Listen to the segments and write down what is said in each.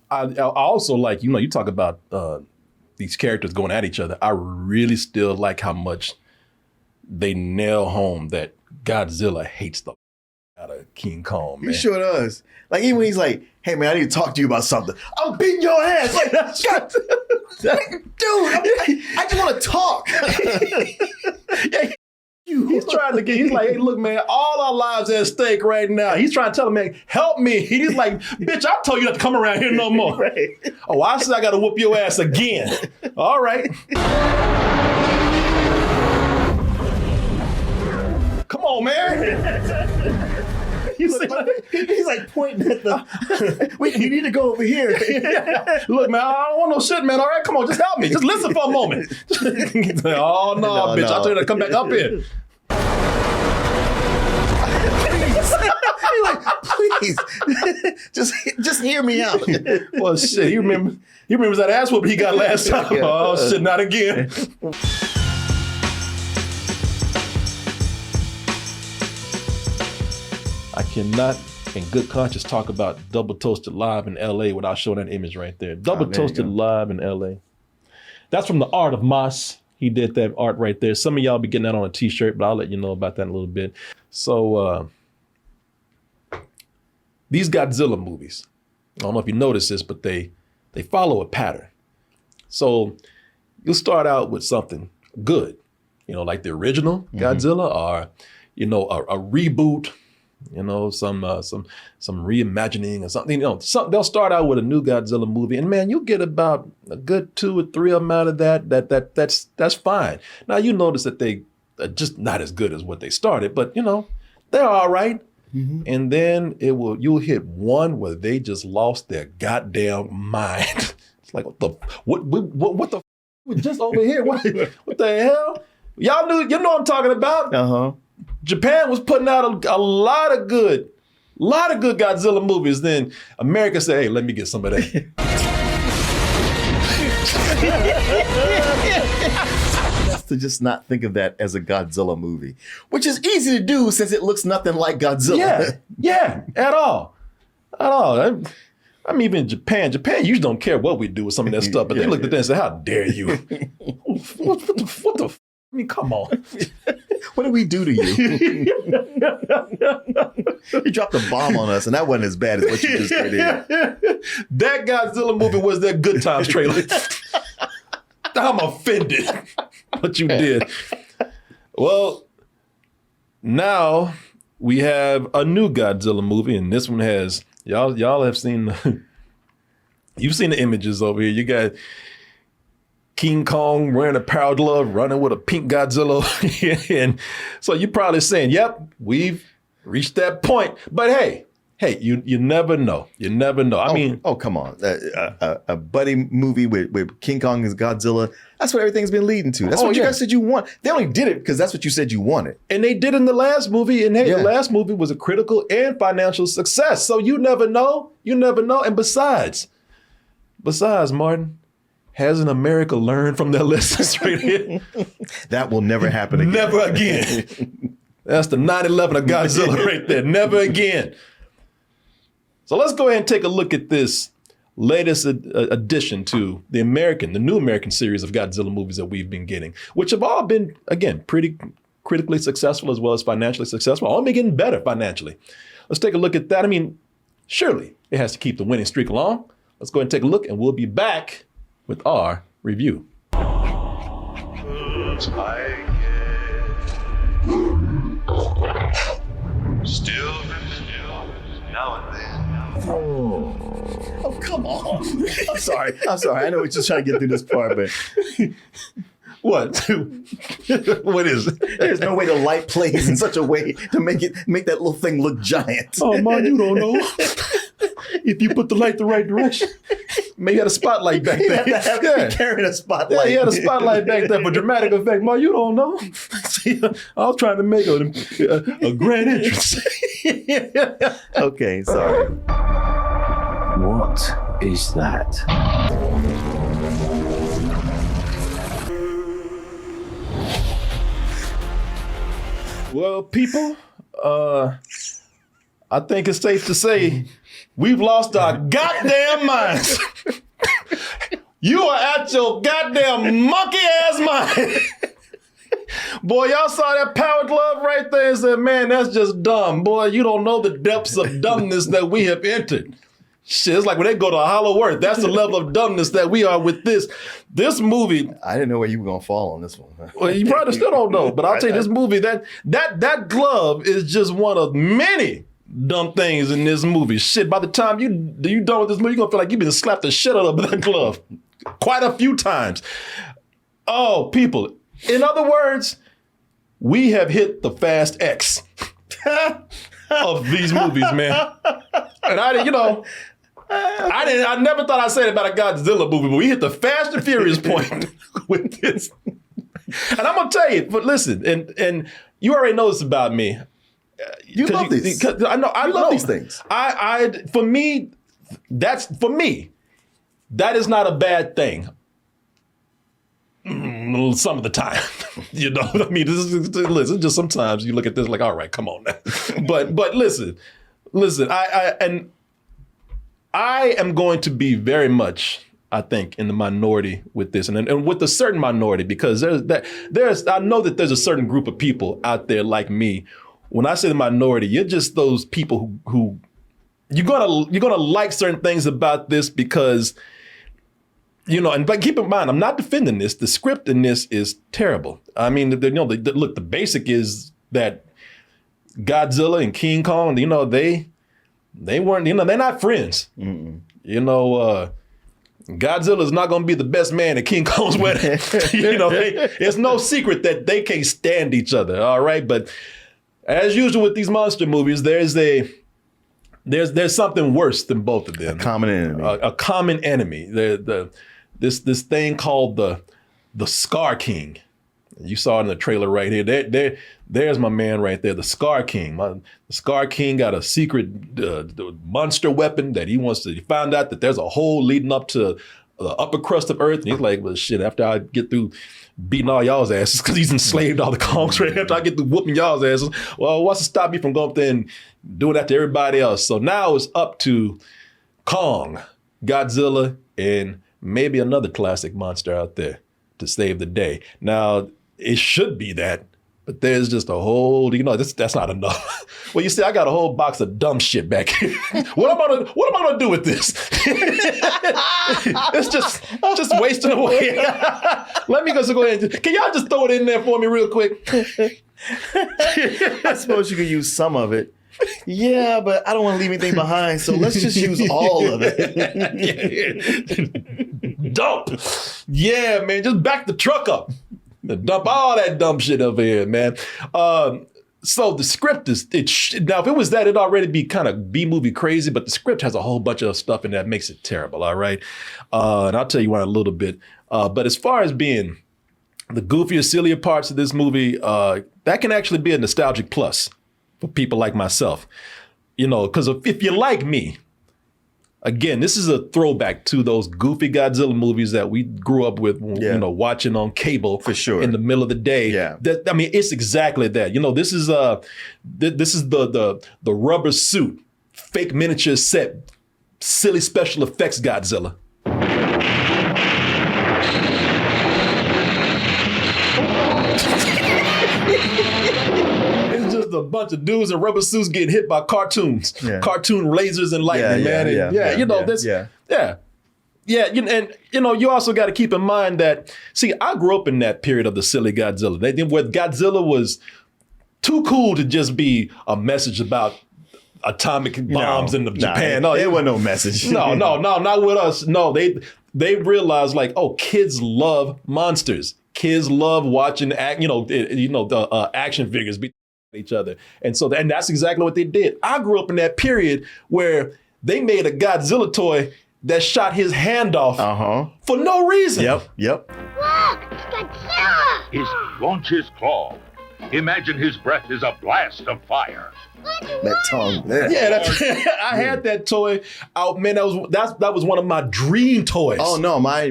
I also like, you talk about these characters going at each other. I really still like how much they nail home that Godzilla hates the out of King Kong, man. He sure does. Like, even when he's like, hey, man, I need to talk to you about something. I'm beating your ass. Like, God, dude, I just want to talk. Yeah, he's trying to he's like, hey, look, man, all our lives at stake right now. He's trying to tell him, man, help me. He's like, bitch, I told you not to come around here no more. Right. Oh, I said I got to whoop your ass again. All right. Come on, man. He's like pointing at the, you need to go over here. Look, man, I don't want no shit, man. All right, come on, just help me. Just listen for a moment. Oh, no, bitch, I told you to come back up here. He's like, please, just hear me out. Well, shit, he remembers that ass whooping he got last time. Yeah. Oh, shit, not again. I cannot, in good conscience, talk about Double Toasted Live in LA without showing that image right there. Double Toasted Live in LA. That's from the Art of Moss. He did that art right there. Some of y'all be getting that on a t-shirt, but I'll let you know about that in a little bit. So these Godzilla movies, I don't know if you notice this, but they follow a pattern. So you'll start out with something good, like the original Godzilla, or, a reboot, some reimagining or something. They'll start out with a new Godzilla movie, and man, you get about a good 2 or 3 of them out of that's fine. Now you notice that they are just not as good as what they started, but they're all right. Mm-hmm. And then you'll hit one where they just lost their goddamn mind. It's like what the we're just over here. What the hell? Y'all know what I'm talking about. Uh-huh. Japan was putting out a lot of good Godzilla movies. Then America said, hey, let me get some of that. To just not think of that as a Godzilla movie, which is easy to do since it looks nothing like Godzilla. Yeah, at all. I'm even in Japan. Japan usually don't care what we do with some of that stuff, but they looked at that and said, how dare you? what the I mean, come on. What did we do to you? You dropped a bomb on us, and that wasn't as bad as what you just did here. That Godzilla movie was that Good Times trailer. I'm offended what you did. Well, now we have a new Godzilla movie, and this one has, y'all have seen, you've seen the images over here. You got King Kong wearing a power glove, running with a pink Godzilla. And so you're probably saying, yep, we've reached that point. But hey, you never know. You never know. I mean, come on. A buddy movie with King Kong and Godzilla. That's what everything's been leading to. That's what you guys said you want. They only did it because that's what you said you wanted. And they did in the last movie. And hey, the last movie was a critical and financial success. So you never know. You never know. And besides, Martin, hasn't America learned from their lessons right here? That will never happen again. Never again. That's the 9/11 of Godzilla right there. Never again. So let's go ahead and take a look at this latest addition to the new American series of Godzilla movies that we've been getting, which have all been, again, pretty critically successful as well as financially successful, all been getting better financially. Let's take a look at that. I mean, surely it has to keep the winning streak along. Let's go ahead and take a look, and we'll be back with our review. Still now and then. Oh, come on. I'm sorry. I know we're just trying to get through this part, but what? What is it? There's no way the light plays in such a way to make that little thing look giant. Oh, man, you don't know. If you put the light the right direction. Maybe you had a spotlight back there. You have to have carrying a spotlight. Yeah, he had a spotlight back there for dramatic effect. Ma, you don't know. See, I was trying to make a grand entrance. Okay, sorry. What is that? Well, people, I think it's safe to say We've lost our goddamn minds. You are at your goddamn monkey ass mind. Boy, y'all saw that power glove right there and said, man, that's just dumb. Boy, you don't know the depths of dumbness that we have entered. Shit, it's like when they go to a hollow earth. That's the level of dumbness that we are with this movie. I didn't know where you were going to fall on this one. Well, you probably still don't know, but I'll tell you, this movie, that glove is just one of many dumb things in this movie. Shit, by the time you done with this movie, you're going to feel like you've been slapped the shit out of that glove quite a few times. Oh, people. In other words, we have hit the fast X of these movies, man. And I never thought I'd say it about a Godzilla movie, but we hit the Fast and Furious point with this. And I'm gonna tell you, but listen, and you already know this about me. You love these. I love these things. For me, that is not a bad thing. Some of the time, I mean, listen, just sometimes you look at this like, all right, come on now. But listen, I am going to be very much, I think, in the minority with this, and with a certain minority, because I know that there's a certain group of people out there like me. When I say the minority, you're just those people who you're gonna like certain things about this because, but keep in mind, I'm not defending this. The script in this is terrible. I mean, look, the basic is that Godzilla and King Kong, they weren't, they're not friends. Mm-mm. Godzilla is not going to be the best man at King Kong's wedding. It's no secret that they can't stand each other. All right, but as usual with these monster movies, there's something worse than both of them. A common enemy. A common enemy. This thing called the Scar King. You saw it in the trailer right here. There's my man right there, the Scar King. The Scar King got a secret monster weapon that he found out that there's a hole leading up to the upper crust of Earth. And he's like, well, shit, after I get through beating all y'all's asses, because he's enslaved all the Kongs, right? After I get through whooping y'all's asses, well, what's to stop me from going up there and doing that to everybody else? So now it's up to Kong, Godzilla, and maybe another classic monster out there to save the day. Now, it should be that, but there's just a whole, that's not enough. Well, you see, I got a whole box of dumb shit back here. What am I gonna do with this? It's just wasting away. Let me go ahead. Can y'all just throw it in there for me real quick? I suppose you could use some of it. Yeah, but I don't want to leave anything behind, so let's just use all of it. Dump. Yeah, man, just back the truck up. Dump all that dumb shit over here, man. So the script is, now if it was that, it'd already be kind of B-movie crazy, but the script has a whole bunch of stuff in there that makes it terrible, all right? And I'll tell you why in a little bit. But as far as being the goofier, sillier parts of this movie, that can actually be a nostalgic plus for people like myself. Because if you're like me, again, this is a throwback to those goofy Godzilla movies that we grew up with, watching on cable for sure in the middle of the day. Yeah, it's exactly that. This is the rubber suit, fake miniature set, silly special effects Godzilla. A bunch of dudes in rubber suits getting hit by cartoons, cartoon lasers and lightning, man. You also got to keep in mind that, see, I grew up in that period of the silly Godzilla. Where Godzilla was too cool to just be a message about atomic bombs in Japan. No, there was no message. No, not with us. No, they realized like, oh, kids love monsters. Kids love watching the action figures be each other. And that's exactly what they did. I grew up in that period where they made a Godzilla toy that shot his hand off for no reason. Yep. Look, it's Godzilla! He launches claw. Imagine his breath is a blast of fire. That tongue. Yeah, I had that toy out, man. That was one of my dream toys. Oh no, my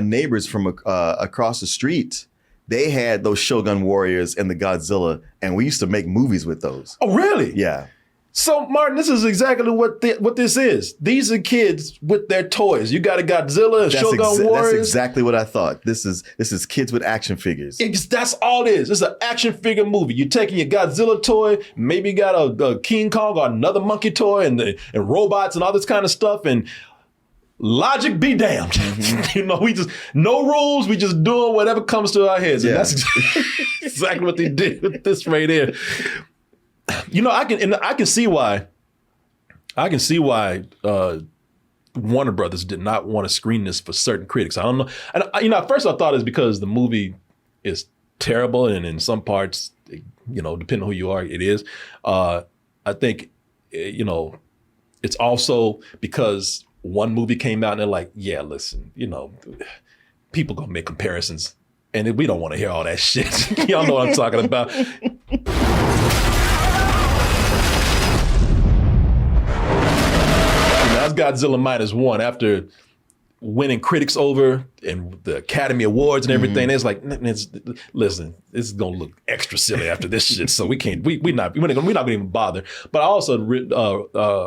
neighbors from across the street, they had those Shogun Warriors and the Godzilla, and we used to make movies with those. Oh, really? Yeah. So, Martin, this is exactly what this is. These are kids with their toys. You got a Godzilla and Shogun Warriors. That's exactly what I thought. This is kids with action figures. That's all it is. It's an action figure movie. You're taking your Godzilla toy, maybe you got a King Kong or another monkey toy and robots and all this kind of stuff. And logic be damned. We just, no rules. We just doing whatever comes to our heads. And that's exactly what they did with this right here. I can see why. Warner Brothers did not want to screen this for certain critics. I don't know. And at first I thought it's because the movie is terrible, and in some parts, depending on who you are, it is. I think, it's also because one movie came out and they're like, yeah, listen, people gonna make comparisons, and we don't want to hear all that shit. Y'all know what I'm talking about. That's Godzilla -1 after winning critics over and the Academy Awards and everything. It's like, listen, this is gonna look extra silly after this shit. So we're not gonna even bother. But I also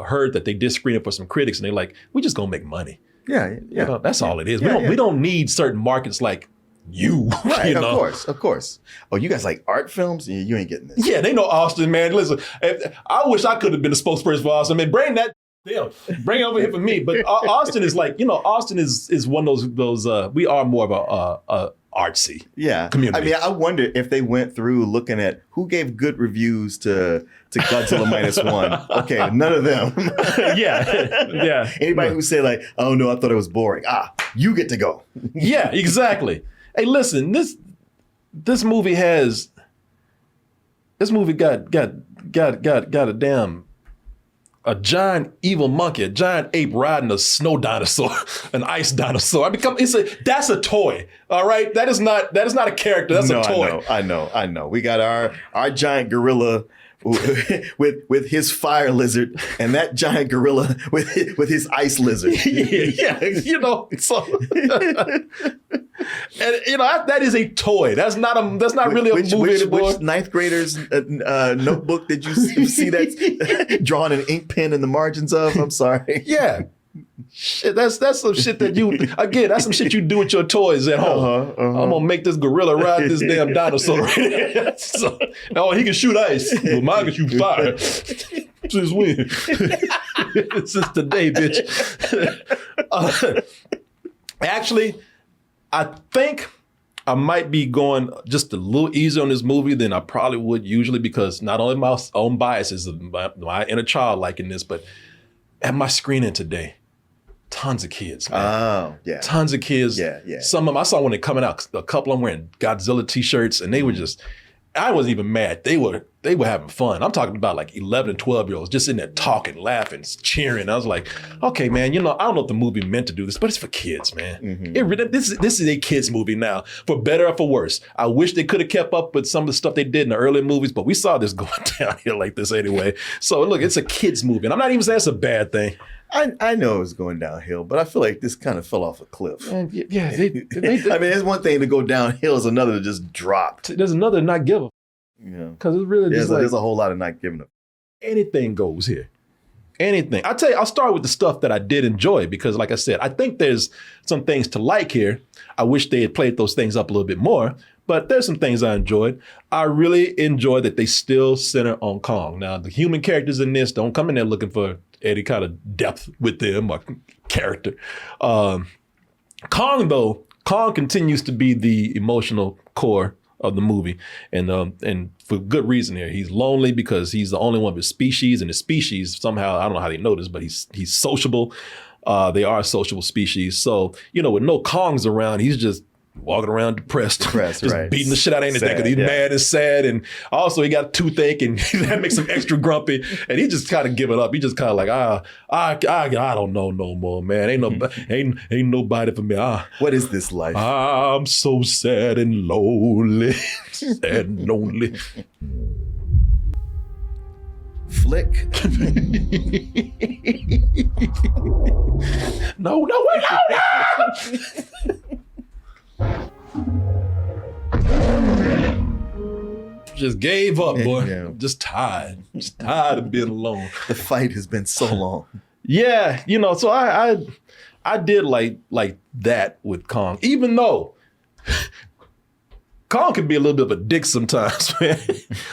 heard that they did screen it for some critics, and they're like, we just gonna make money. Yeah. That's all it is. We don't need certain markets like you. Right, of course. Oh, you guys like art films? You ain't getting this. Yeah, they know Austin, man. Listen, I wish I could have been a spokesperson for Austin. I mean, bring it over here for me. But Austin is like, Austin is one of those. We are more of a artsy community. I mean, I wonder if they went through looking at who gave good reviews to Godzilla -1. Okay, none of them. Yeah. Anybody who say like, oh no, I thought it was boring. You get to go. Yeah, exactly. Hey, listen, this movie got a giant evil monkey, a giant ape riding a snow dinosaur, an ice dinosaur. That's a toy. All right, that is not a character. That's a toy. I know. We got our giant gorilla with his fire lizard, and that giant gorilla with his ice lizard. So and that is a toy. That's not really a movie anymore. Which ninth grader's notebook did you see that drawn an ink pen in the margins of? I'm sorry. Yeah. Shit, that's some shit that's some shit you do with your toys at home. I'm gonna make this gorilla ride this damn dinosaur. He can shoot ice. Well, mine can shoot fire. Since when? Since today, bitch. Actually, I think I might be going just a little easier on this movie than I probably would usually, because not only my own biases, my inner child liking this, but at my screening today, tons of kids, man. Oh, yeah. Tons of kids. Yeah. Some of them, I saw when they're coming out, a couple of them wearing Godzilla t-shirts, and they were just, I wasn't even mad. They were having fun. I'm talking about like 11 and 12-year-olds just in there talking, laughing, cheering. I was like, okay, man, I don't know if the movie meant to do this, but it's for kids, man. This is a kids movie now, for better or for worse. I wish they could have kept up with some of the stuff they did in the early movies, but we saw this going down here like this anyway. So look, it's a kids movie, and I'm not even saying it's a bad thing. I know it was going downhill, but I feel like this kind of fell off a cliff. They I mean, it's one thing to go downhill, it's another to just drop. There's another to not give a because it's really just there's a whole lot of not giving up. Anything goes here. Anything. I'll tell you, I'll start with the stuff that I did enjoy, because like I said, I think there's some things to like here. I wish they had played those things up a little bit more, but there's some things I enjoyed. I really enjoyed that they still center on Kong. Now, the human characters in this don't come in there looking for any kind of depth with them or character. Kong continues to be the emotional core of the movie, and for good reason here. He's lonely because he's the only one of his species, and his species somehow, I don't know how they know this, but he's sociable. They are a sociable species. So, with no Kongs around, he's just walking around depressed just right. beating the shit out of anything, because he's mad and sad, and also he got a toothache, and that makes him extra grumpy, and he just kind of give it up. He just kind of like, I don't know no more, man. Ain't nobody for me. What is this life? I'm so sad and lonely, sad and lonely. Flick. No, wait, no. just gave up, boy. Yeah. Just tired of being alone. The fight has been so long. Yeah, so I did like that with Kong, even though Kong can be a little bit of a dick sometimes, man.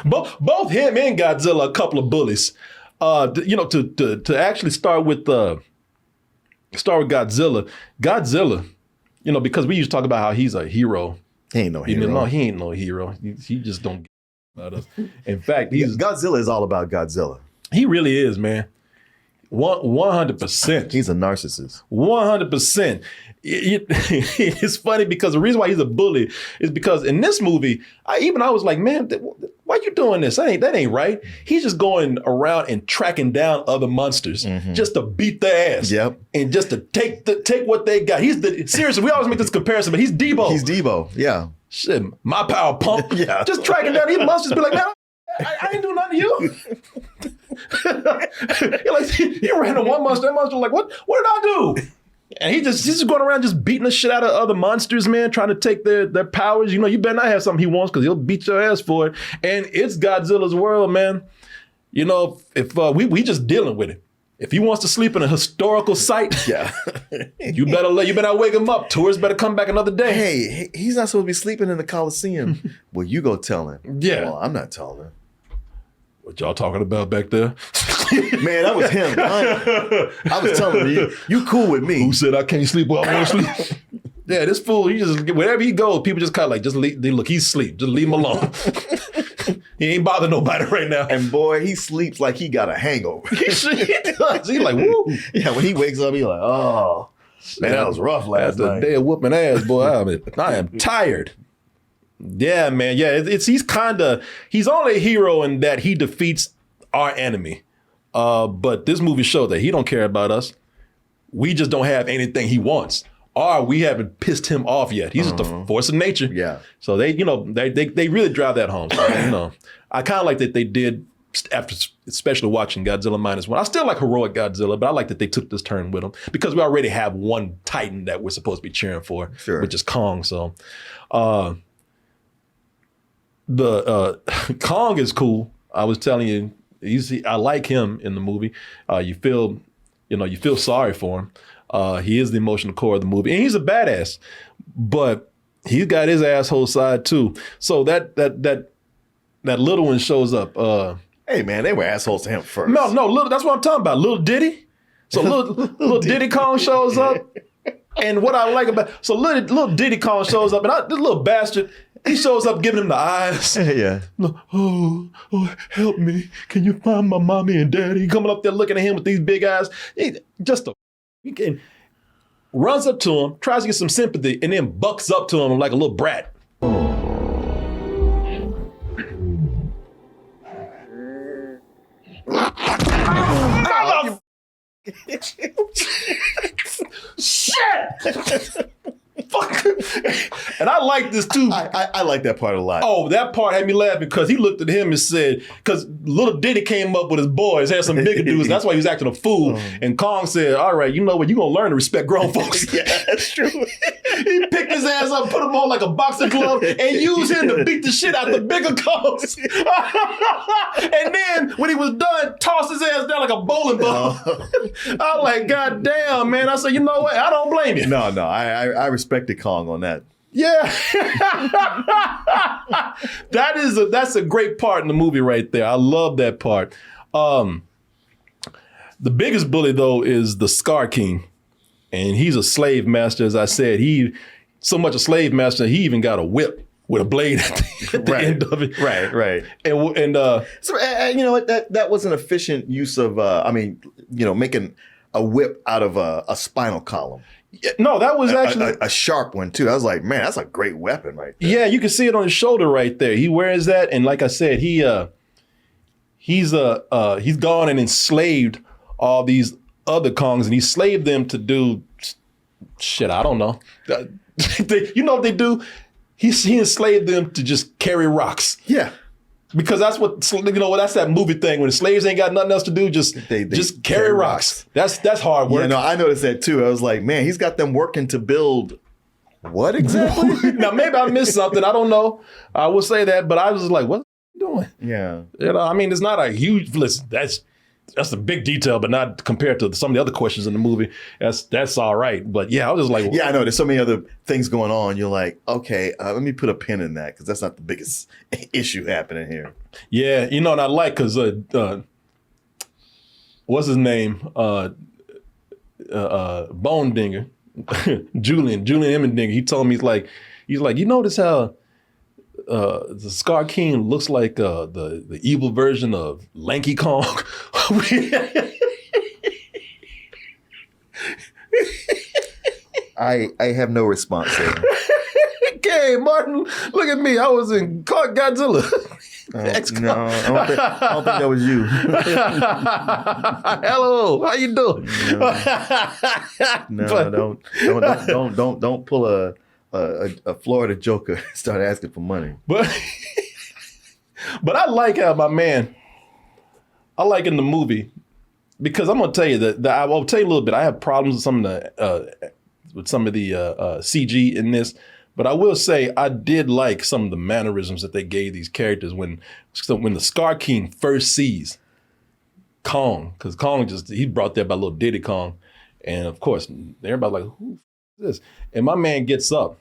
Both him and Godzilla are a couple of bullies. To actually start with Godzilla. Godzilla, because we used to talk about how he's a hero. He ain't no hero. No, he ain't no hero. He just don't get about us. In fact, Godzilla is all about Godzilla. He really is, man. 100%. He's a narcissist. 100%. It's funny because the reason why he's a bully is because in this movie, I was like, man, why you doing this? That ain't right. He's just going around and tracking down other monsters just to beat their ass. Yep. And just to take what they got. Seriously, we always make this comparison, but he's Debo. He's Debo, yeah. Shit, my power pump. Yeah. Just tracking down these monsters, be like, man, I ain't doing nothing to you. He ran to one monster, that monster was like, what did I do? And he's just going around just beating the shit out of other monsters, man, trying to take their powers. You better not have something he wants because he'll beat your ass for it. And it's Godzilla's world, man. If we just dealing with it. If he wants to sleep in a historical site, yeah, you better wake him up. Tourists better come back another day. Hey, he's not supposed to be sleeping in the Coliseum. Well, you go tell him. Yeah. Well, I'm not telling him. What y'all talking about back there? Man, that was him. I was telling you cool with me. Who said I can't sleep where I want to sleep? Yeah, this fool, he just, wherever he goes, people just kind of like, just leave, look, he's asleep. Just leave him alone. He ain't bothering nobody right now. And boy, he sleeps like he got a hangover. He does. He like, woo. Yeah, when he wakes up, he like, oh, man, that was rough last night. After a day of whooping ass, boy, I am tired. Yeah, man. Yeah, he's only a hero in that he defeats our enemy. But this movie showed that he don't care about us. We just don't have anything he wants. Or we haven't pissed him off yet. He's just a force of nature. Yeah. So they really drive that home. So, I kind of like that they did after, especially watching Godzilla -1. I still like heroic Godzilla, but I like that they took this turn with him because we already have one Titan that we're supposed to be cheering for, which is Kong. So, Kong is cool. I was telling you, I like him in the movie. You feel sorry for him. He is the emotional core of the movie, and he's a badass. But he's got his asshole side too. So that little one shows up. Hey man, they were assholes to him first. No, little. That's what I'm talking about. Little Diddy. So little Diddy Kong shows up, and what I like about little Diddy Kong shows up, and this little bastard. He shows up giving him the eyes. Yeah. Oh, help me. Can you find my mommy and daddy? Coming up there looking at him with these big eyes. He runs up to him, tries to get some sympathy, and then bucks up to him like a little brat. Shit! Fuck. And I like this too. I like that part a lot. Oh, that part had me laughing because he looked at him and said, because little Diddy came up with his boys, had some bigger dudes, and that's why he was acting a fool. And Kong said, all right, you know what, you're going to learn to respect grown folks. Yeah, that's true. He picked his ass up, put him on like a boxing glove, and used him to beat the shit out the bigger Kongs. And then when he was done, tossed his ass down like a bowling ball. I was like, God damn, man. I said, you know what? I don't blame you. No, I respected Kong on that. Yeah. That's a great part in the movie right there. I love that part. The biggest bully though is the Scar King. And he's a slave master, as I said. He so much a slave master, he even got a whip with a blade at the end of it. Right. And you know what? That was an efficient use of making a whip out of a spinal column. No, that was actually a sharp one too. I was like, man, that's a great weapon right there. Yeah, you can see it on his shoulder right there. He wears that, and like I said, he's gone and enslaved all these other Kongs, and he slaved them to do shit. I don't know. You know what they do? He enslaved them to just carry rocks. Yeah. Because that's what, that's that movie thing. When the slaves ain't got nothing else to do, just carry rocks. That's hard work. Yeah, no, I noticed that too. I was like, man, he's got them working to build what exactly? Now, maybe I missed something. I don't know. I will say that, but I was like, what? doing? Yeah. You know, I mean, it's not a huge listen. That's a big detail, but not compared to some of the other questions in the movie. That's all right. But yeah, I was just like, Yeah, I know. There's so many other things going on. You're like, okay, let me put a pin in that because that's not the biggest issue happening here. yeah, you know, and I like because what's his name? Bone Dinger, Julian Emmendinger. He told me he's like, you notice how the Scar King looks like the evil version of Lanky Kong. I have no response there. Okay, Martin, look at me. I was in Godzilla X Kong. No, I don't think that was you. Hello, how you doing? No, don't pull a Florida joker and start asking for money. But I like how I like in the movie because I'm gonna tell you that I will tell you a little bit. I have problems with some of the CG in this, but I will say I did like some of the mannerisms that they gave these characters when the Scar King first sees Kong, because Kong he brought there by little Diddy Kong, and of course everybody like, who is this? And my man gets up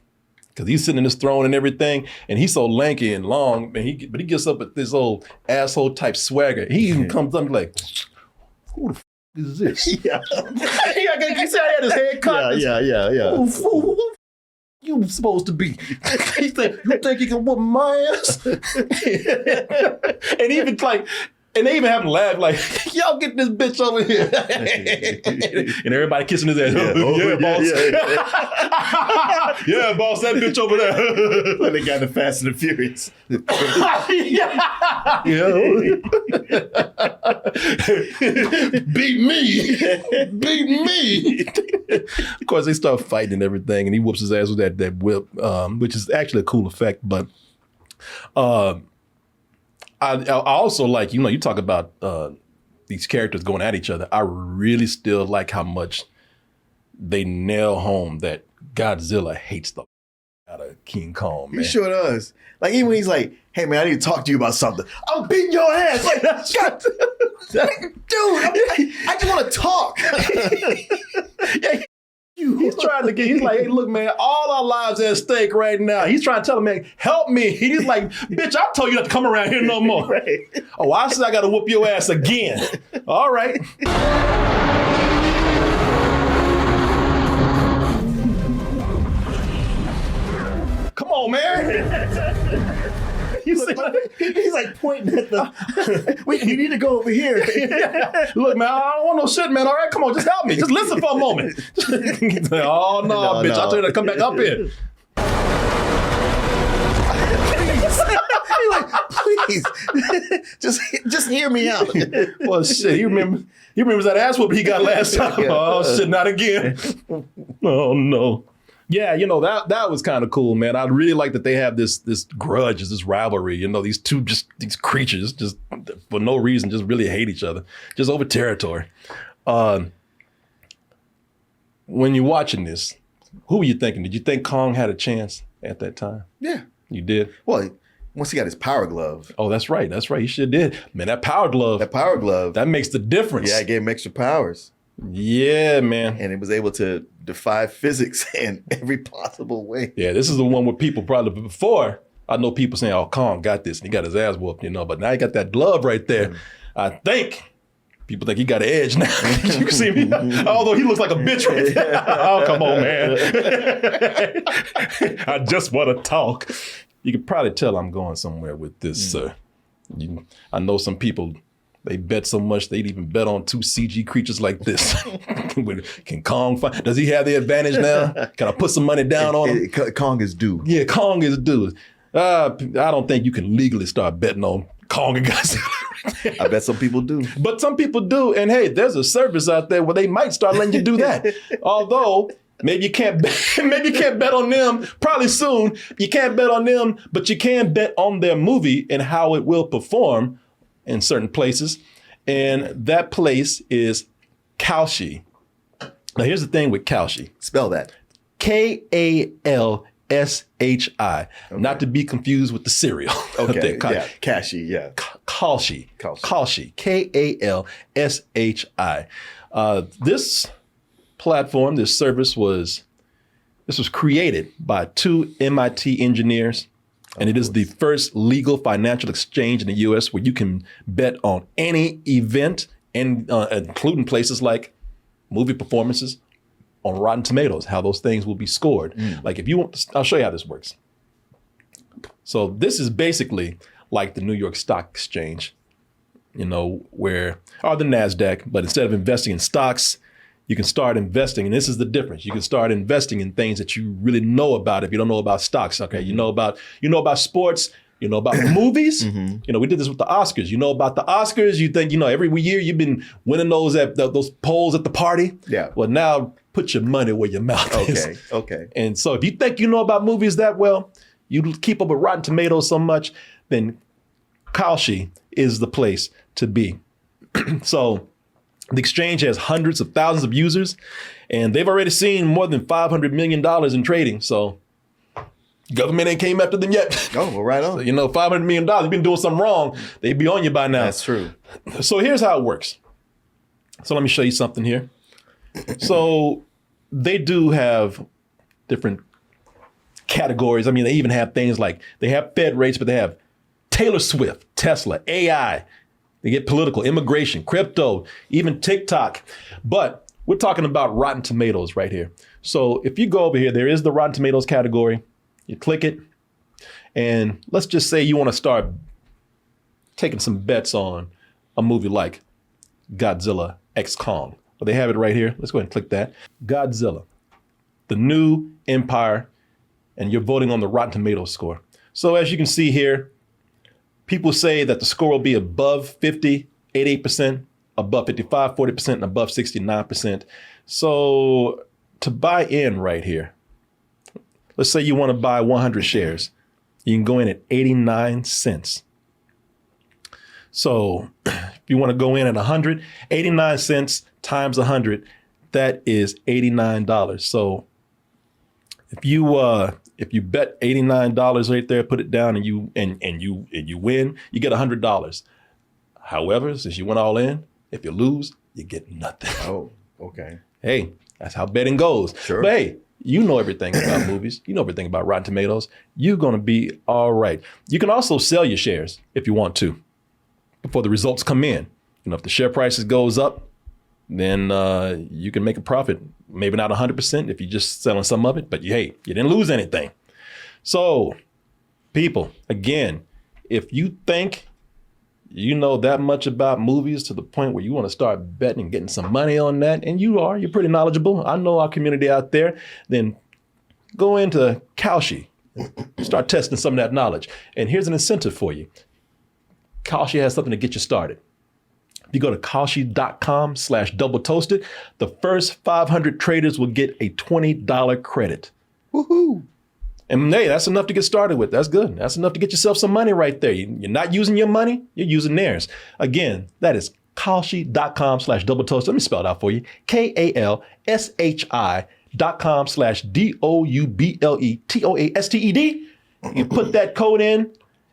because he's sitting in his throne and everything, and he's so lanky and long, and but he gets up with this old asshole type swagger. He even comes up like, who the is this? Yeah. He said I had his head cut. Yeah. Who you supposed to be? He said, you think you can whoop my ass? And even and they even have him laugh like, y'all get this bitch over here. And everybody kissing his ass. Yeah, boss. Yeah, boss, that bitch over there. When they got the Fast and the Furious. Beat me. Of course, they start fighting and everything, and he whoops his ass with that whip, which is actually a cool effect. But I also like, you talk about these characters going at each other. I really still like how much they nail home that Godzilla hates the out of King Kong, man. He sure does. Like, even when he's like, hey, man, I need to talk to you about something. I'm beating your ass. Like, God, dude, I just want to talk. Yeah, he's trying to he's like, hey, look, man, all our lives at stake right now. He's trying to tell him, man, help me. He's like, bitch, I told you not to come around here no more. Right. Oh, I said I got to whoop your ass again. All right. Come on, man. He's like pointing at the. Wait, you need to go over here. Look, man, I don't want no shit, man. All right, come on, just help me. Just listen for a moment. Oh no, bitch! I told you to come back up here. He's like, please, just hear me out. Well, shit, he remembers that ass whoop he got last time. Yeah. Oh shit, not again. Oh no. Yeah, that was kind of cool, man. I really like that they have this grudge, this rivalry. These creatures just for no reason just really hate each other, just over territory. When you're watching this, who were you thinking? Did you think Kong had a chance at that time? Yeah, you did. Well, once he got his power glove. Oh, that's right. He sure did. Man, that power glove. That makes the difference. Yeah, it gave him extra powers. Yeah, man. And it was able to defy physics in every possible way. Yeah, this is the one where people probably before, I know people saying, oh, Kong got this and he got his ass whooped, but now he got that glove right there. I think people think he got an edge now. You can see me, although he looks like a bitch right there. Oh, come on, man. I just want to talk. You can probably tell I'm going somewhere with this, sir. I know some people, they bet so much they'd even bet on two CG creatures like this. Can Kong fight? Does he have the advantage now? Can I put some money down on him? Kong is due. Yeah, Kong is due. I don't think you can legally start betting on Kong and Godzilla. I bet some people do. But some people do. And hey, there's a service out there where they might start letting you do that. Although maybe you can't bet on them. Probably soon. You can't bet on them, but you can bet on their movie and how it will perform in certain places. And that place is Kalshi. Now here's the thing with Kalshi. Spell that. Kalshi. Kalshi, not to be confused with the cereal. Okay, yeah, Kashi, yeah. Kalshi, Kalshi. This platform, this service was created by 2 MIT engineers, and it is the first legal financial exchange in the U.S. where you can bet on any event, and including places like movie performances, on Rotten Tomatoes, how those things will be scored. Like if you want, I'll show you how this works. So this is basically like the New York Stock Exchange, or the NASDAQ, but instead of investing in stocks, you can start investing, and this is the difference. You can start investing in things that you really know about if you don't know about stocks. Okay, you know about sports, you know about movies. We did this with the Oscars. You know about the Oscars. You think every year you've been winning those those polls at the party. Yeah. Well, now put your money where your mouth is. Okay. And so if you think you know about movies that well, you keep up with Rotten Tomatoes so much, then Kalshi is the place to be. So the exchange has hundreds of thousands of users, and they've already seen more than $500 million in trading. So government ain't came after them yet. Oh, well, right on. So, $500 million, you've been doing something wrong, they'd be on you by now. That's true. So here's how it works. So let me show you something here. So they do have different categories. I mean, they even have things like, they have Fed rates, but they have Taylor Swift, Tesla, AI. They get political, immigration, crypto, even TikTok. But we're talking about Rotten Tomatoes right here. So if you go over here, there is the Rotten Tomatoes category. You click it, and let's just say you want to start taking some bets on a movie like Godzilla X Kong. Well, they have it right here. Let's go ahead and click that. Godzilla, the new empire, and you're voting on the Rotten Tomatoes score. So as you can see here, people say that the score will be above 50, 88%, above 55, 40%, and above 69%. So to buy in right here, let's say you want to buy 100 shares. You can go in at 89 cents. So if you want to go in at 100, 89 cents times 100, that is $89. So if you bet $89 right there, put it down, and you win, you get $100. However, since you went all in, if you lose, you get nothing. Oh, okay. Hey, that's how betting goes. Sure. But hey, you know everything about movies. You know everything about Rotten Tomatoes. You're going to be all right. You can also sell your shares if you want to before the results come in. If the share prices goes up, then you can make a profit. Maybe not 100% if you're just selling some of it, but you didn't lose anything. So people, again, if you think you know that much about movies to the point where you want to start betting and getting some money on that, and you're pretty knowledgeable. I know our community out there, then go into Kalshi, start testing some of that knowledge. And here's an incentive for you. Kalshi has something to get you started. If you go to kalshi.com/doubletoasted, the first 500 traders will get a $20 credit. Woohoo! And hey, that's enough to get started with. That's good. That's enough to get yourself some money right there. You're not using your money, you're using theirs. Again, that is kalshi.com/doubletoasted. Let me spell it out for you. KALSHI.com/DOUBLETOASTED. You put that code in,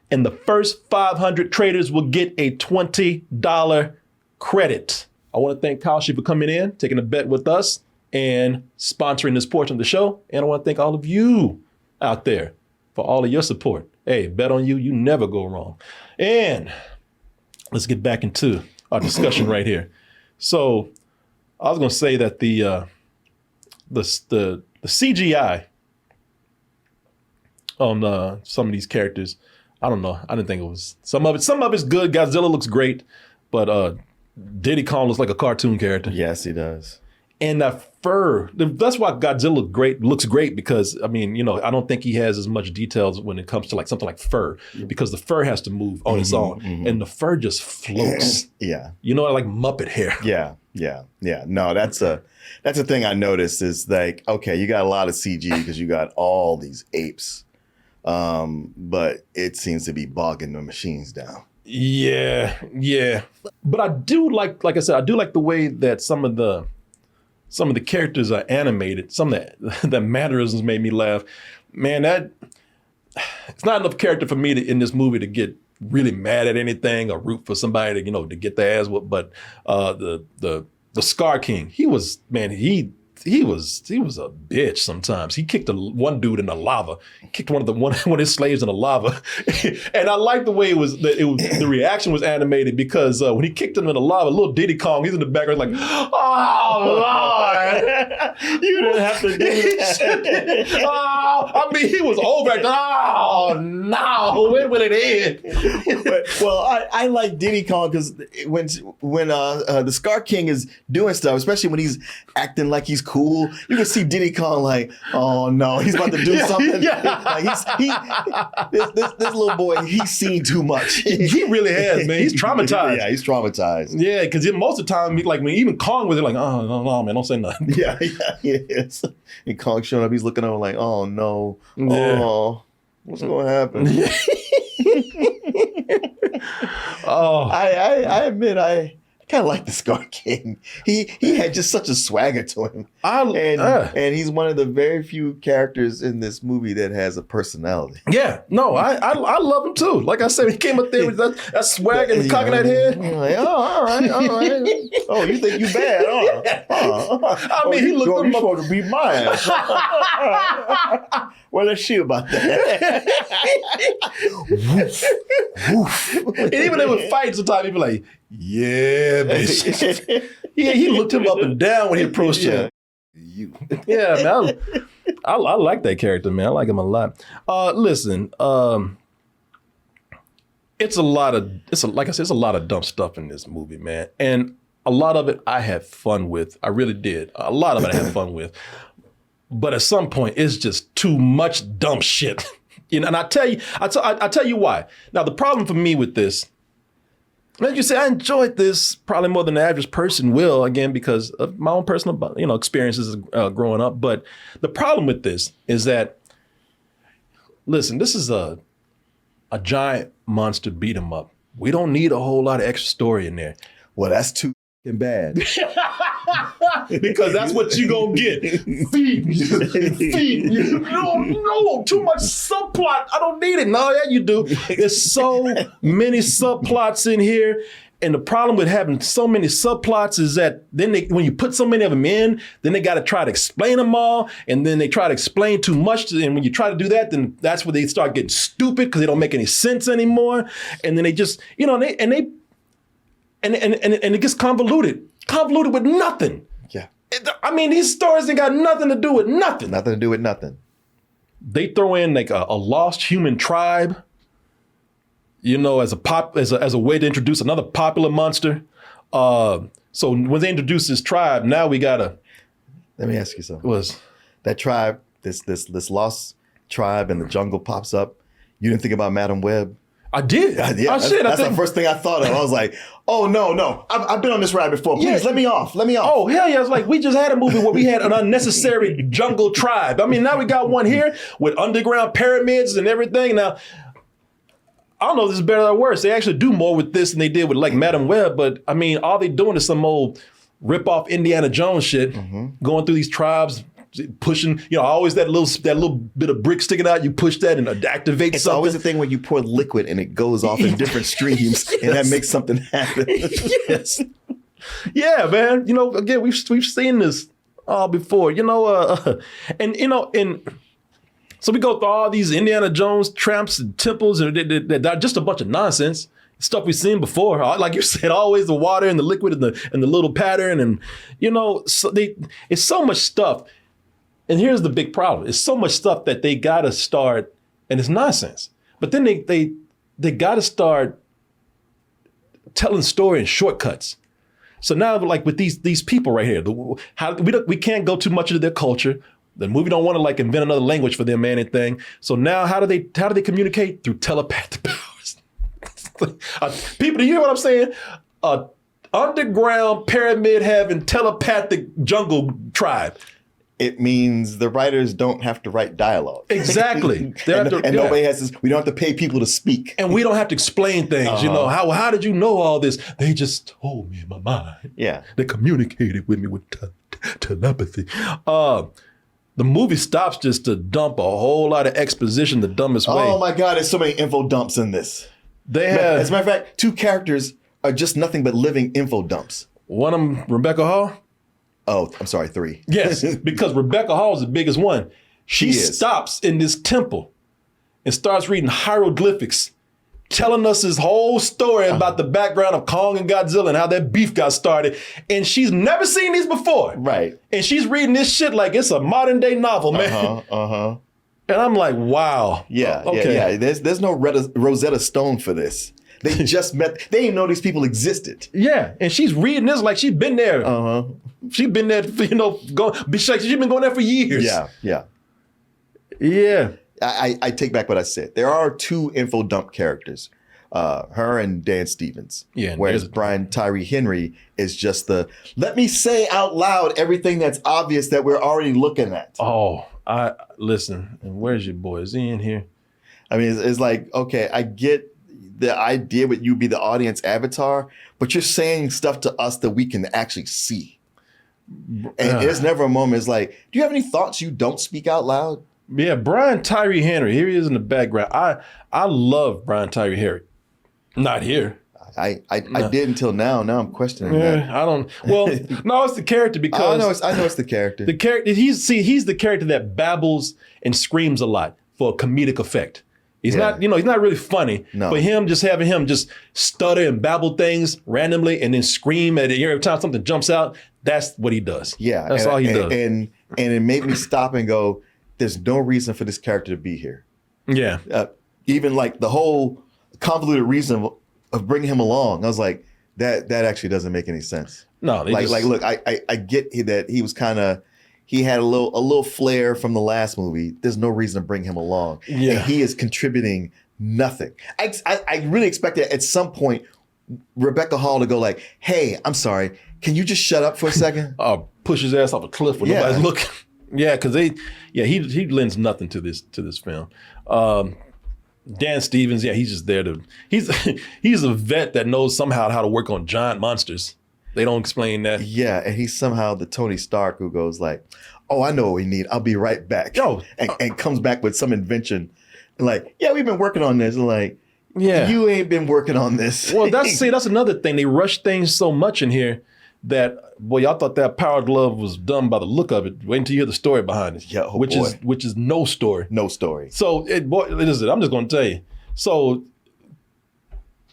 and the first 500 traders will get a $20 credit. I want to thank Kalshi for coming in, taking a bet with us, and sponsoring this portion of the show. And I want to thank all of you out there for all of your support. Hey, bet on you, you never go wrong. And let's get back into our discussion right here. So I was going to say that the CGI on some of these characters, I don't know. I didn't think it was, some of it's good. Godzilla looks great, but Diddy Kong looks like a cartoon character. Yes, he does. And that fur, that's why Godzilla looks great because, I mean, I don't think he has as much details when it comes to like something like fur, because the fur has to move on its own, and the fur just floats. Yeah. Like Muppet hair. Yeah. No, that's a thing I noticed is like, okay, you got a lot of CG because you got all these apes, but it seems to be bogging the machines down. Yeah. But I do like I said, I do like the way that some of the some of the characters are animated. Some of the mannerisms made me laugh. Man, it's not enough character for me in this movie to get really mad at anything or root for somebody to to get their ass whooped. But the Scar King, he was a bitch sometimes. He kicked one dude in the lava. He kicked one of his slaves in the lava. And I like the way the reaction was animated because when he kicked him in the lava, little Diddy Kong, he's in the background like, oh, Lord. You didn't have to do that. Oh, I mean, he was over it. Oh, no. When will it end? Well, I like Diddy Kong because when the Scar King is doing stuff, especially when he's acting like he's cool, you can see Diddy Kong like, oh no, he's about to do something. Yeah. Like this little boy, he's seen too much. He really has, man. He's traumatized. Yeah, he's traumatized. Yeah, because most of the time, like when even Kong was like, oh no, man, don't say nothing. Yeah, yes. And Kong showing up, he's looking over like, oh no, Yeah. oh, what's going to happen? Oh, I admit I kind of like the Scar King. He had just such a swagger to him, and he's one of the very few characters in this movie that has a personality. yeah, no, I love him too. Like I said, he came up there with that swag and cocking that head. You're like, oh, all right. Oh, you think you bad? I mean, he looked you supposed to beat my ass. Well, let's see about that. And even they would fight sometimes, he'd be like, yeah, bitch. Yeah, he looked him up and down when he approached him. Yeah, man. I like that character, man. I like him a lot. Listen, it's a lot of dumb stuff in this movie, man. And a lot of it I had fun with. I really did. A lot of it I had fun with. But at some point, it's just too much dumb shit. And I tell you why. Now, the problem for me with this, as you say, I enjoyed this probably more than the average person will, again, because of my own personal, experiences growing up. But the problem with this is that, listen, this is a giant monster beat 'em up. We don't need a whole lot of extra story in there. Well, that's too bad. Because that's what you gonna get. Feed you. No, too much subplot. I don't need it. No, yeah, you do. There's so many subplots in here. And the problem with having so many subplots is that then when you put so many of them in, then they got to try to explain them all. And then they try to explain too much. And when you try to do that, then that's where they start getting stupid because they don't make any sense anymore. And then they just, and it gets convoluted with nothing. Yeah. I mean, these stories ain't got nothing to do with nothing. Nothing to do with nothing. They throw in like a lost human tribe, as a way to introduce another popular monster. So when they introduce this tribe, now we gotta. Let me ask you something. That tribe, this lost tribe in the jungle pops up? You didn't think about Madam Web? I did. That's the first thing I thought of. I was like, oh, no. I've been on this ride before. Please, let me off. Oh, hell yeah. It's like we just had a movie where we had an unnecessary jungle tribe. I mean, now we got one here with underground pyramids and everything. Now, I don't know if this is better or worse. They actually do more with this than they did with like Madam Web. But I mean, all they doing is some old rip-off Indiana Jones shit, going through these tribes, pushing, always that little bit of brick sticking out. You push that and activate something. It's always the thing when you pour liquid and it goes off in different streams, and that makes something happen. Yes. Yeah, man. Again, we've seen this all before. So we go through all these Indiana Jones tramps and temples, and they're just a bunch of nonsense. Stuff we've seen before. Like you said, always the water and the liquid and the little pattern, and it's so much stuff. And here's the big problem. It's so much stuff that they got to start, and it's nonsense. But then they got to start telling story in shortcuts. So now, like with these people right here, we can't go too much into their culture. The movie don't want to like invent another language for them or anything. So now, how do they communicate? Through telepathic powers. People, do you hear what I'm saying? Underground pyramid having telepathic jungle tribe. It means the writers don't have to write dialogue. Exactly. Nobody has this. We don't have to pay people to speak. And we don't have to explain things. How did you know all this? They just told me in my mind. Yeah. They communicated with me with Telepathy. The movie stops just to dump a whole lot of exposition the dumbest way. Oh my God, there's so many info dumps in this. They have, as a matter of fact, 2 characters are just nothing but living info dumps. one of them, Rebecca Hall. Oh, I'm sorry, 3. Yes, because Rebecca Hall is the biggest one. She is. stops in this temple and starts reading hieroglyphics, telling us his whole story about the background of Kong and Godzilla and how that beef got started. And she's never seen these before. Right. And she's reading this shit like it's a modern day novel, man. And I'm like, wow. Yeah, Okay. yeah. There's no Rosetta Stone for this. They just met. They didn't know these people existed. Yeah, and she's reading this like she's been there. She's been there, she's been going there for years. Yeah, yeah. Yeah. I take back what I said. There are 2 info dump characters, her and Dan Stevens. Yeah, Whereas Brian Tyree Henry is just let me say out loud everything that's obvious that we're already looking at. Oh, listen, and where's your boy? Is he in here? I mean, it's like, okay, I get the idea that you be the audience avatar, but you're saying stuff to us that we can actually see. And there's never a moment, it's like, do you have any thoughts you don't speak out loud? Yeah, Brian Tyree Henry. Here he is in the background. I love Brian Tyree Henry. Not here. I did until now. Now I'm questioning that. I don't. Well, no, it's the character because I know it's the character. The character. He's the character that babbles and screams a lot for a comedic effect. He's not, he's not really funny. No. But having him just stutter and babble things randomly and then scream at it every time something jumps out. That's what he does. Yeah, that's all he does. And it made me stop and go, there's no reason for this character to be here. Yeah. Even like the whole convoluted reason of bringing him along, I was like, that actually doesn't make any sense. No, look, I get that he was kind of, he had a little flair from the last movie. There's no reason to bring him along. Yeah. And he is contributing nothing. I really expected at some point Rebecca Hall to go like, hey, I'm sorry, can you just shut up for a second? Push his ass off a cliff when nobody's looking. Yeah, because he lends nothing to this film. Dan Stevens, he's just there he's a vet that knows somehow how to work on giant monsters. They don't explain that. Yeah, and he's somehow the Tony Stark who goes like, oh, I know what we need. I'll be right back. And comes back with some invention. And like, yeah, we've been working on this. And like, yeah, you ain't been working on this. Well, that's another thing. They rush things so much in here that, boy, y'all thought that power glove was done by the look of it. Wait until you hear the story behind it. Yeah, which is no story. No story. So, listen, I'm just going to tell you. So,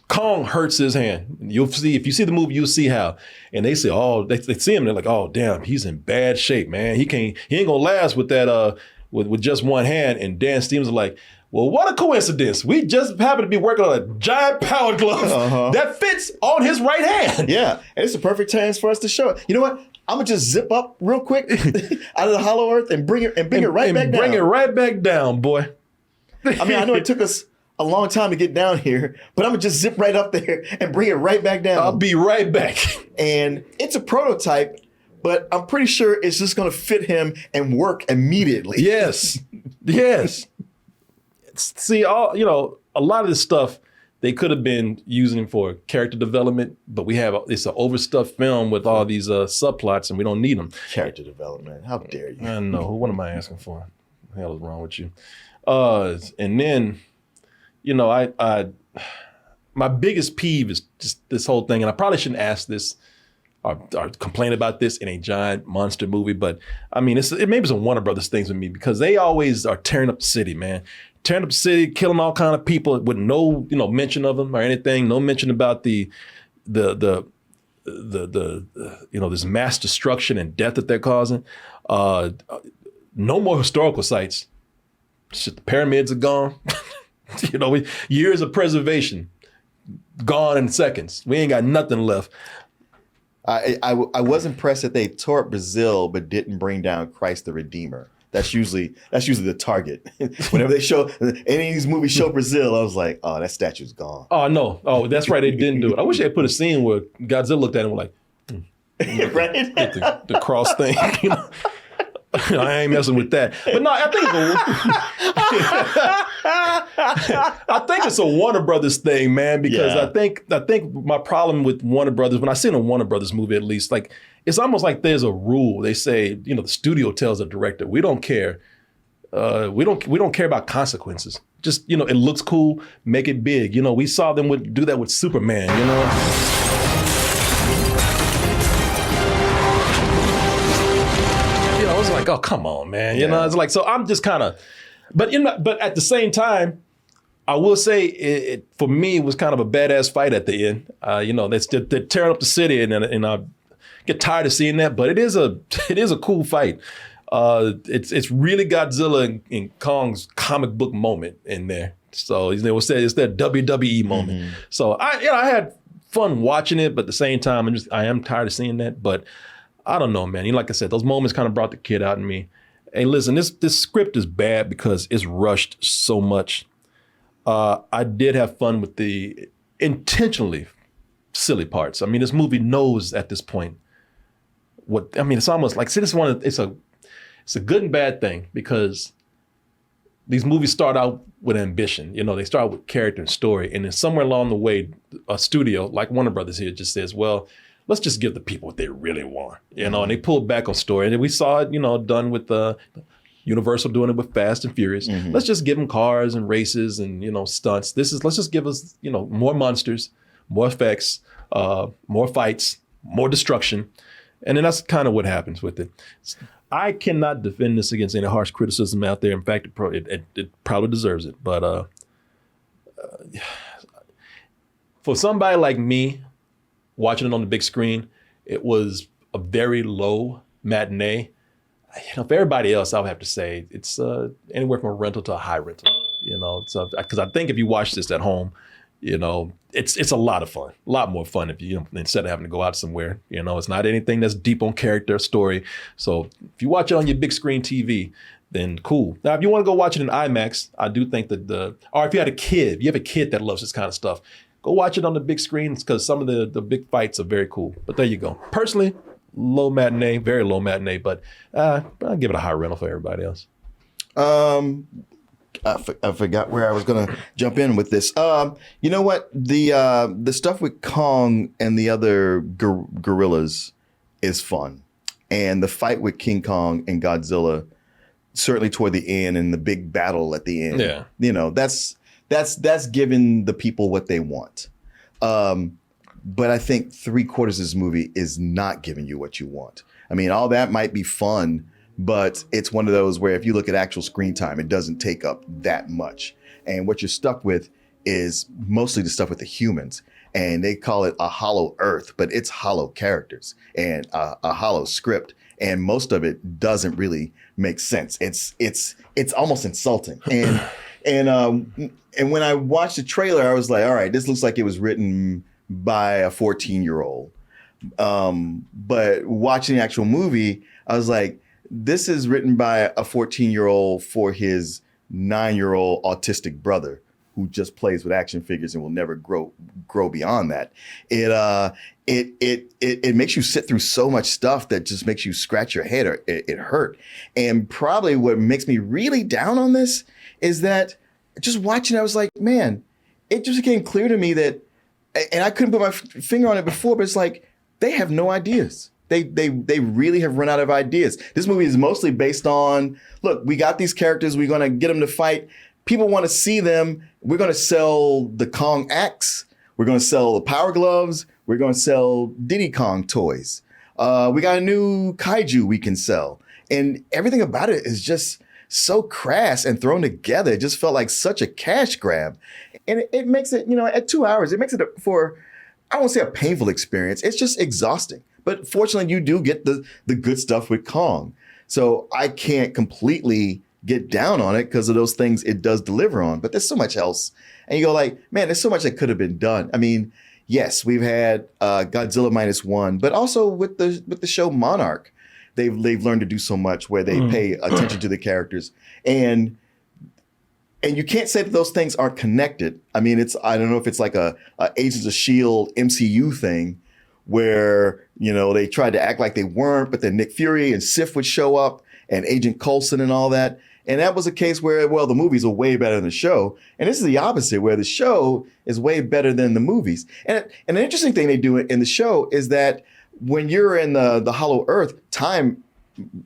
Kong hurts his hand. You'll see, if you see the movie, you'll see how. And they say, they see him, they're like, oh, damn, he's in bad shape, man. He ain't going to last with that, with just one hand. And Dan Stevens are like, well, what a coincidence. We just happen to be working on a giant power glove that fits on his right hand. Yeah, and it's a perfect chance for us to show it. You know what? I'm going to just zip up real quick out of the hollow earth and bring it right back down. Bring it right back down, boy. I mean, I know it took us a long time to get down here, but I'm going to just zip right up there and bring it right back down. I'll be right back. And it's a prototype, but I'm pretty sure it's just going to fit him and work immediately. Yes. Yes. See, a lot of this stuff they could have been using for character development, but it's an overstuffed film with all these subplots, and we don't need them. Character development? How dare you? I know. What am I asking for? What the hell is wrong with you? And then, my biggest peeve is just this whole thing, and I probably shouldn't ask this or complain about this in a giant monster movie, but I mean, maybe it's a Warner Brothers things with me because they always are tearing up the city, man. Tearing up the city, killing all kind of people with no, mention of them or anything. No mention about the this mass destruction and death that they're causing. No more historical sites. Shit, the pyramids are gone. Years of preservation gone in seconds. We ain't got nothing left. I was impressed that they tore up Brazil but didn't bring down Christ the Redeemer. That's usually the target. Whenever they show any of these movies show Brazil, I was like, oh, that statue's gone. Oh no! Oh, that's right. They didn't do it. I wish they had put a scene where Godzilla looked at him and was like, right? the cross thing. I ain't messing with that. But no, I think it's a Warner Brothers thing, man, because I think my problem with Warner Brothers, when I see a Warner Brothers movie at least, like it's almost like there's a rule. They say, you know, the studio tells the director, we don't care. We don't care about consequences. Just, you know, it looks cool, make it big. You know, we saw them do that with Superman, you know? You know, it's like, oh, come on, man. You know, it's like, so I'm just kind of, but at the same time, I will say it for me was kind of a badass fight at the end. You know, they're tearing up the city, and I get tired of seeing that, but it is a cool fight. It's really Godzilla and Kong's comic book moment in there. So they will say it's that WWE moment. Mm-hmm. So I had fun watching it, but at the same time, I am tired of seeing that. But I don't know, man. You know, like I said, those moments kind of brought the kid out in me. Hey, listen, this script is bad because it's rushed so much. I did have fun with the intentionally silly parts. I mean, this movie knows at this point it's almost like, see, it's a good and bad thing because these movies start out with ambition. You know, they start with character and story. And then somewhere along the way, a studio like Warner Brothers here just says, well, let's just give the people what they really want. You know, and they pulled back on story. And then we saw it, you know, done with Universal doing it with Fast and Furious. Mm-hmm. Let's just give them cars and races and, you know, stunts. Let's just give us, you know, more monsters, more effects, more fights, more destruction. And then that's kind of what happens with it. I cannot defend this against any harsh criticism out there. In fact, it probably deserves it. But for somebody like me, watching it on the big screen, it was a very low matinee. You know, for everybody else, I would have to say it's anywhere from a rental to a high rental. You know, so because I think if you watch this at home, you know, it's a lot of fun, a lot more fun if you instead of having to go out somewhere. You know, it's not anything that's deep on character or story. So if you watch it on your big screen TV, then cool. Now, if you want to go watch it in IMAX, I do think that or if you have a kid that loves this kind of stuff, go watch it on the big screens because some of the big fights are very cool. But there you go. Personally, low matinee, very low matinee, but I'll give it a high rental for everybody else. I forgot where I was going to jump in with this. You know what? The stuff with Kong and the other gorillas is fun. And the fight with King Kong and Godzilla, certainly toward the end and the big battle at the end, you know, that's giving the people what they want. But I think 3/4 of this movie is not giving you what you want. I mean, all that might be fun, but it's one of those where if you look at actual screen time, it doesn't take up that much. And what you're stuck with is mostly the stuff with the humans. And they call it a hollow earth, but it's hollow characters and a hollow script. And most of it doesn't really make sense. It's almost insulting. And when I watched the trailer, I was like, all right, this looks like it was written by a 14-year-old. But watching the actual movie, I was like, this is written by a 14-year-old for his 9-year-old autistic brother who just plays with action figures and will never grow beyond that. It makes you sit through so much stuff that just makes you scratch your head or it hurt. And probably what makes me really down on this is that just watching, I was like, man, it just became clear to me that, and I couldn't put my finger on it before, but it's like, they have no ideas. They really have run out of ideas. This movie is mostly based on, look, we got these characters, we're gonna get them to fight. People want to see them. We're gonna sell the Kong axe. We're gonna sell the Power Gloves. We're gonna sell Diddy Kong toys. We got a new kaiju we can sell. And everything about it is just so crass and thrown together. It just felt like such a cash grab. And it makes it, you know, at 2 hours, it makes it for, I won't say a painful experience. It's just exhausting. But fortunately, you do get the good stuff with Kong. So I can't completely get down on it because of those things it does deliver on. But there's so much else. And you go like, man, there's so much that could have been done. I mean, yes, we've had Godzilla -1, but also with the show Monarch, they've learned to do so much where they pay attention to the characters. And you can't say that those things aren't connected. I mean, I don't know if it's like a Agents of S.H.I.E.L.D. MCU thing where, you know, they tried to act like they weren't, but then Nick Fury and Sif would show up and Agent Coulson and all that. And that was a case where, well, the movies are way better than the show. And this is the opposite, where the show is way better than the movies. And an interesting thing they do in the show is that when you're in the Hollow Earth, time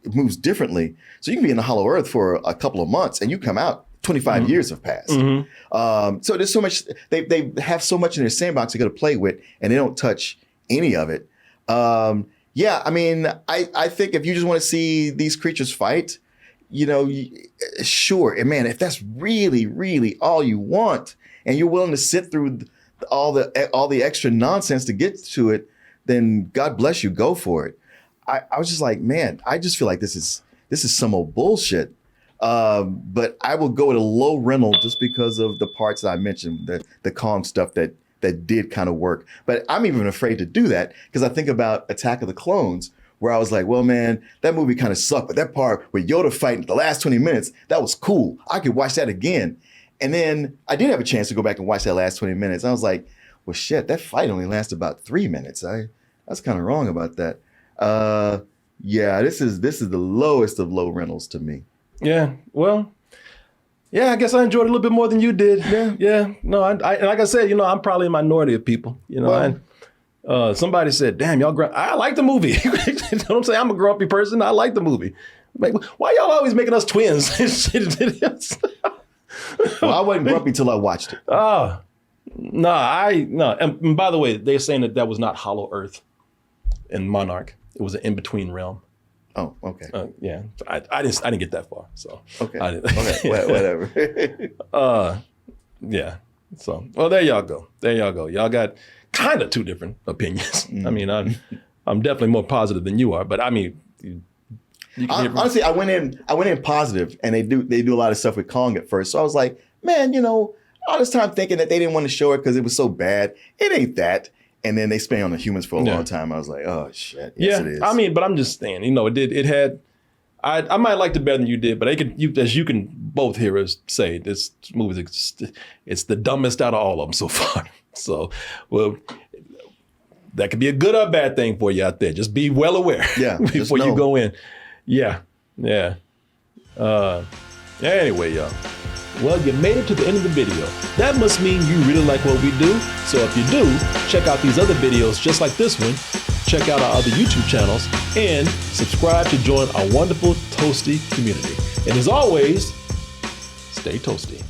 moves differently. So you can be in the Hollow Earth for a couple of months and you come out, 25 years have passed. So there's so much, they have so much in their sandbox they got to play with, and they don't touch any of it. Yeah, I mean, I think if you just want to see these creatures fight, you know, sure. And man, if that's really, really all you want, and you're willing to sit through all the extra nonsense to get to it, then God bless you, go for it. I was just like, man, I just feel like this is some old bullshit. But I will go at a low rental just because of the parts that I mentioned, the Kong stuff that did kind of work. But I'm even afraid to do that because I think about Attack of the Clones, where I was like, well, man, that movie kind of sucked. But that part with Yoda fighting the last 20 minutes, that was cool. I could watch that again. And then I did have a chance to go back and watch that last 20 minutes. I was like, well, shit, that fight only lasted about 3 minutes. I was kind of wrong about that. Yeah, this is the lowest of low rentals to me. Yeah, well, yeah, I guess I enjoyed it a little bit more than you did. Yeah. No, I like I said, you know, I'm probably a minority of people. You know, somebody said, "Damn, y'all, I like the movie." You know what I'm saying? I'm a grumpy person. I like the movie. Like, why y'all always making us twins? Well, I wasn't grumpy till I watched it. No. And by the way, they're saying that was not Hollow Earth in Monarch. It was an in-between realm. Oh, okay. Yeah, I didn't get that far. So okay, okay, whatever. Yeah. So, well, there y'all go. Y'all got kind of two different opinions. I mean, I'm definitely more positive than you are, but I mean, honestly, I went in positive, and they do a lot of stuff with Kong at first. So I was like, man, you know, all this time thinking that they didn't want to show it because it was so bad. It ain't that. And then they spent on the humans for a long time. I was like, oh shit, yes, it is. I mean, but I'm just saying, you know, it had. I might have liked it better than you did, but as you can both hear us say, this movie it's the dumbest out of all of them so far. So, well, that could be a good or bad thing for you out there. Just be well aware before you go in. Yeah. Anyway, y'all. Well, you made it to the end of the video. That must mean you really like what we do. So if you do, check out these other videos just like this one. Check out our other YouTube channels and subscribe to join our wonderful Toasty community. And as always, stay toasty.